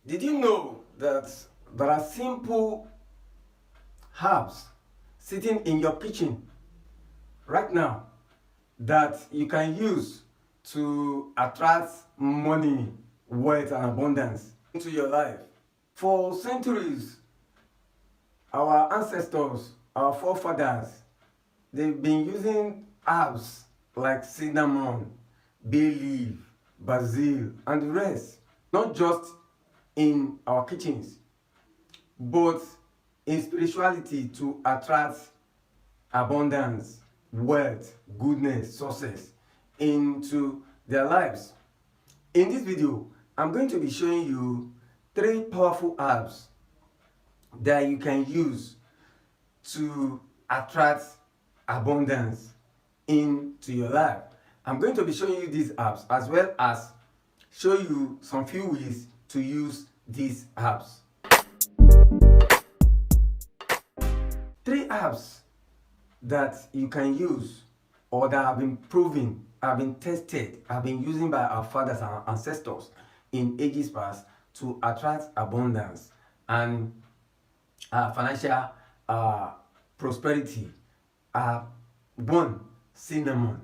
Did you know that there are simple herbs sitting in your kitchen right now that you can use to attract money, wealth, and abundance into your life? For centuries, our ancestors, our forefathers, they've been using herbs like cinnamon, bay leaf, basil, and the rest, not just in our kitchens, but in spirituality to attract abundance, wealth, goodness, success into their lives. In this video, I'm going to be showing you 3 powerful herbs that you can use to attract abundance into your life. I'm going to be showing you these herbs as well as show you some few ways to use these herbs. 3 herbs that you can use or that have been proven, have been tested, have been used by our fathers and our ancestors in ages past to attract abundance and financial prosperity. 1, cinnamon.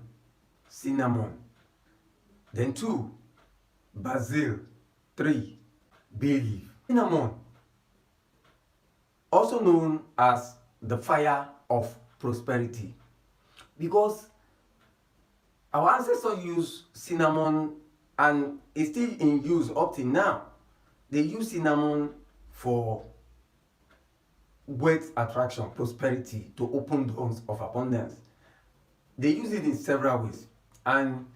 Then 2, basil. 3, bay leaf. Cinnamon, also known as the fire of prosperity, because our ancestors used cinnamon and it's still in use up till now. They use cinnamon for wealth attraction, prosperity, to open doors of abundance. They use it in several ways, and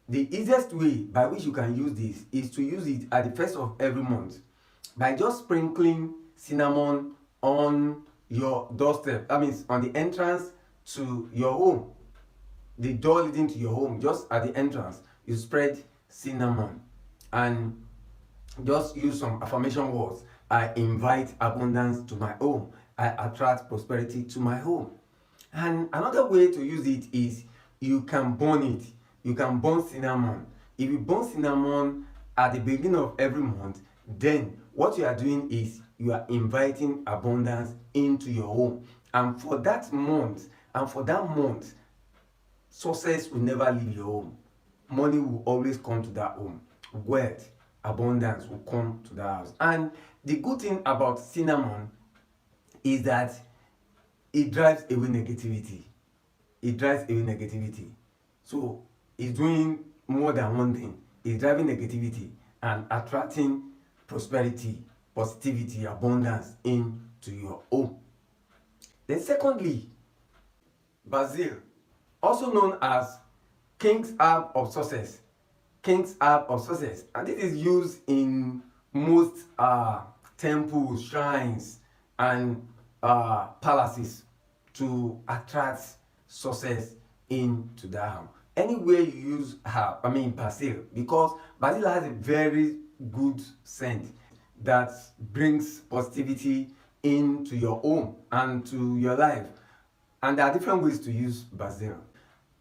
the easiest way by which you can use this is to use it at the first of every month by just sprinkling cinnamon on your doorstep. That means on the entrance to your home, the door leading to your home, just at the entrance, you spread cinnamon and just use some affirmation words. I invite abundance to my home. I attract prosperity to my home. And another way to use it is you can burn it. You can burn cinnamon. If you burn cinnamon at the beginning of every month, then what you are doing is you are inviting abundance into your home. And for that month, success will never leave your home. Money will always come to that home. Wealth, abundance will come to the house. And the good thing about cinnamon is that it drives away negativity. So it's doing more than one thing. It's driving negativity and attracting prosperity, positivity, abundance into your home. Then secondly, basil, also known as king's herb of success. And this is used in most temples, shrines, and palaces to attract success into the home. Anywhere you use basil, because basil has a very good scent that brings positivity into your home and to your life. And there are different ways to use basil.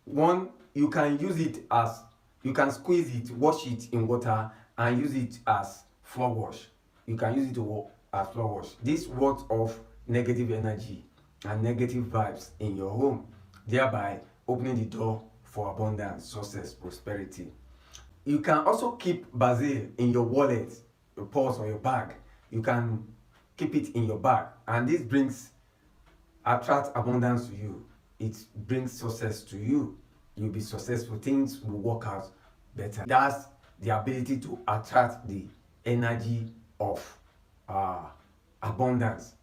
1, you can use it as, you can squeeze it, wash it in water, and use it as floor wash. As floor wash. This wards off negative energy and negative vibes in your home, thereby opening the door for abundance, success, prosperity. You can also keep basil in your wallet, your purse, or your bag. You can keep it in your bag, and this attracts abundance to you. It brings success to you. You'll be successful. Things will work out better. That's the ability to attract the energy of abundance.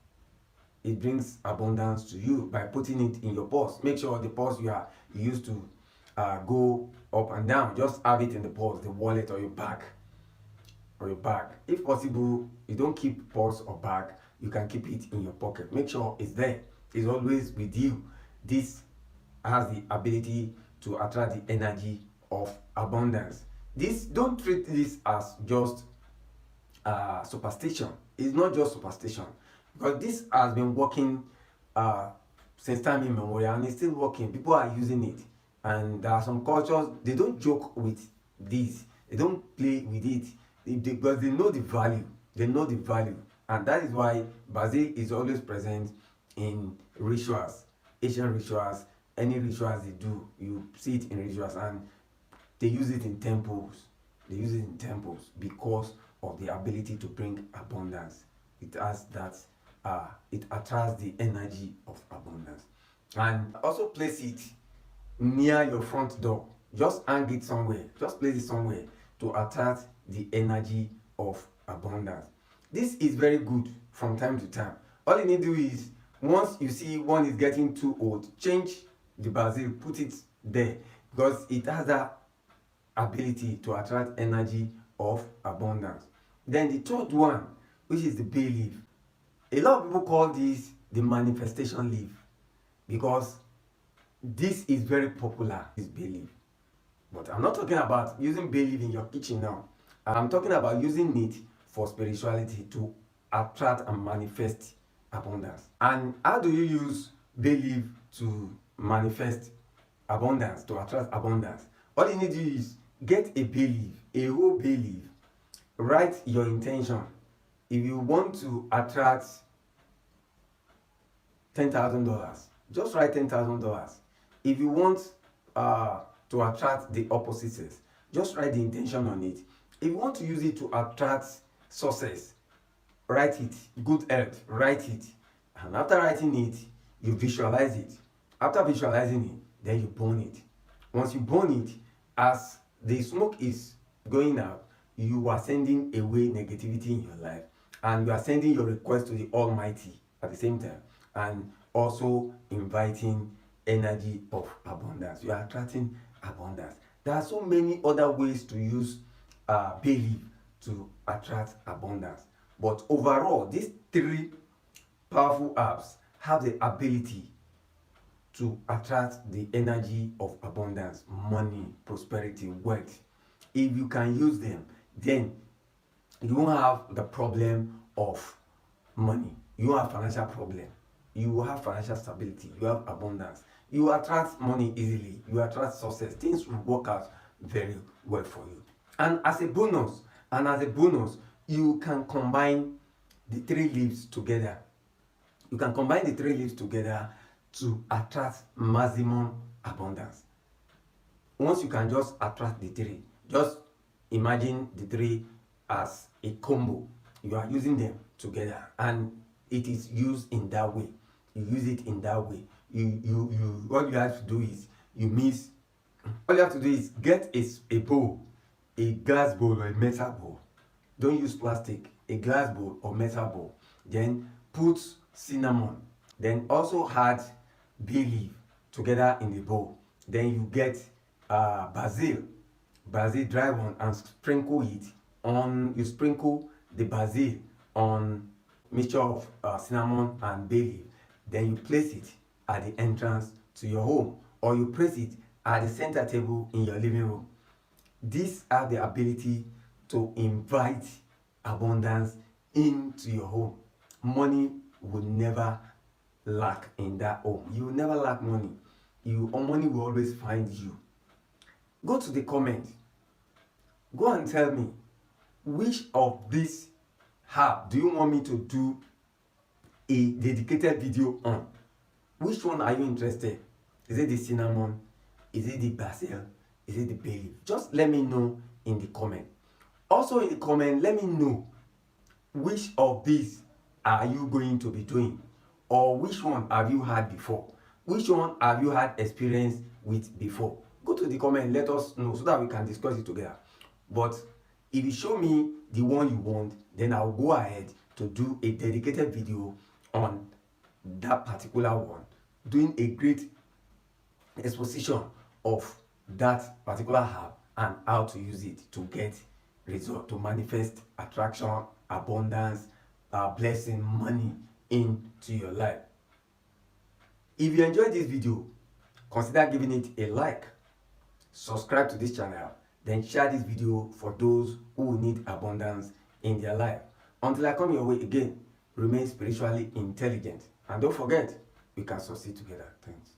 It brings abundance to you by putting it in your purse. Make sure the purse you used to go up and down, just have it in the purse, the wallet, or your bag. If possible, you don't keep purse or bag, you can keep it in your pocket. Make sure it's there. It's always with you. This has the ability to attract the energy of abundance. Don't treat this as just superstition. It's not just superstition, because this has been working since time immemorial, and it's still working. People are using it, and there are some cultures, they don't joke with this, they don't play with it, because they know the value They know the value, and that is why Basil is always present in rituals, Asian rituals. Any rituals they do, you see it in rituals, and they use it in temples. They use it in temples because of the ability to bring abundance. It has that. It attracts the energy of abundance. And also place it near your front door. Just hang it somewhere. Just place it somewhere to attract the energy of abundance. This is very good from time to time. All you need to do is, once you see one is getting too old, change the basil, put it there, because it has that ability to attract energy of abundance. Then the third one, which is the bay leaf. A lot of people call this the manifestation leaf because this is very popular, this bay leaf. But I'm not talking about using bay leaf in your kitchen now. I'm talking about using it for spirituality to attract and manifest abundance. And how do you use bay leaf to manifest abundance, to attract abundance? All you need to do is get a bay leaf, a whole bay leaf. Write your intention. If you want to attract $10,000, just write $10,000. If you want to attract the opposites, just write the intention on it. If you want to use it to attract success, write it. Good health, write it. And after writing it, you visualize it. After visualizing it, then you burn it. Once you burn it, as the smoke is going out, you are sending away negativity in your life, and you are sending your request to the Almighty at the same time, and also inviting energy of abundance. You are attracting abundance. There are so many other ways to use bay leaf to attract abundance, but overall, these three powerful herbs have the ability to attract the energy of abundance, money, prosperity, wealth. If you can use them, then you won't have the problem of money. You won't have financial problem. You will have financial stability. You have abundance. You attract money easily. You attract success. Things will work out very well for you. And as a bonus, you can combine the three leaves together. You can combine the three leaves together to attract maximum abundance. Once you can just attract the three, just imagine the three as a combo. You are using them together, and it is used in that way. You use it in that way. What you have to do is all you have to do is get a bowl, a glass bowl or a metal bowl. Don't use plastic. A glass bowl or metal bowl. Then put cinnamon. Then also add bay leaf together in the bowl. Then you get basil dry one, and sprinkle it on. You sprinkle the basil on mixture of cinnamon and bay leaf. Then you place it at the entrance to your home, or you place it at the center table in your living room. These have the ability to invite abundance into your home. Money will never lack in that home. You will never lack money. Money will always find you. Go to the comment. Go and tell me, which of these herb do you want me to do a dedicated video on? Which one are you interested? Is it the cinnamon? Is it the basil? Is it the bay leaf? Just let me know in the comment. Also in the comment, let me know which of these are you going to be doing, or which one have you had before? Which one have you had experience with before? Go to the comment, let us know so that we can discuss it together. But if you show me the one you want, then I'll go ahead to do a dedicated video on that particular one, doing a great exposition of that particular herb and how to use it to get result, to manifest attraction, abundance, blessing, money into your life. If you enjoyed this video, consider giving it a like, subscribe to this channel, then share this video for those who need abundance in their life. Until I come your way again, remain spiritually intelligent, and don't forget, we can succeed together. Thanks.